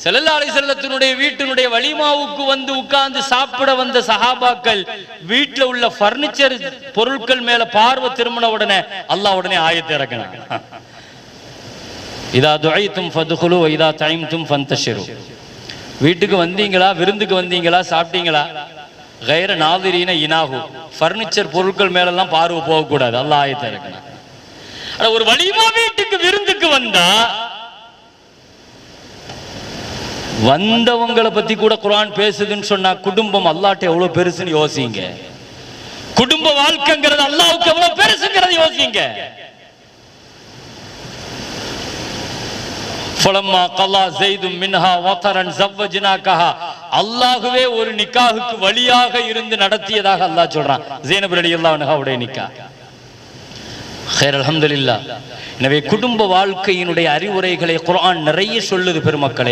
ஸல்லல்லாஹு அலைஹி வஸல்லத்தினுடைய வீட்டினுடைய வலிமாவுக்கு வந்து உட்கார்ந்து சாப்பிட வந்த சஹாபாக்கள் வீட்டுல உள்ள பர்னிச்சர் பொருட்கள் மேல பார்வை திரும்பின உடனே அல்லாஹ் உடனே ஆயத்தை இறக்கினான். இதா துஐதும் ஃபத்குலு வ இதா தஇம்தும் ஃபந்தஷிரு. வீட்டுக்கு வந்தீங்களா, விருந்துக்கு வந்தீங்களா, சாப்பிட்டீங்களா, கைர நாதிரீன இனாஹு, பர்னிச்சர் பொருட்கள் மேலெல்லாம் பார்வை போகக்கூடாது. அல்லாஹ் ஆயத்தை இறக்கினான். ஒரு வலிமா வீட்டுக்கு விருந்துக்கு வந்தா வந்தவங்களை பத்தி கூட குர்ஆன் பேசுதுன்னு சொன்னா குடும்பம் அல்லாஹ்ட்ட எவ்வளவு பெருசுன்னு யோசிங்க. குடும்ப வாழ்க்கைங்கிறது அல்லாஹ்வுக்கு எவ்வளவு பெருசுங்கிறது யோசிங்க. ஃபலம்மா கல்லா ஸைதும் மின்ஹா வதரன் ஸவ்வஜ்னாகஹா, அல்லாஹ்வே ஒரு நிக்காஹுக்கு வழியாக இருந்து நடத்தியதாக அல்லாஹ் சொல்றான். ஸைனப் ரலியல்லாஹு அன்ஹாவுடைய நிக்காஹ். خير الحمد لله. எனவே குடும்ப வாழ்க்கையினுடைய அறிவுரைகளை குர்ஆன் நிறைய சொல்லுது பெருமக்களே.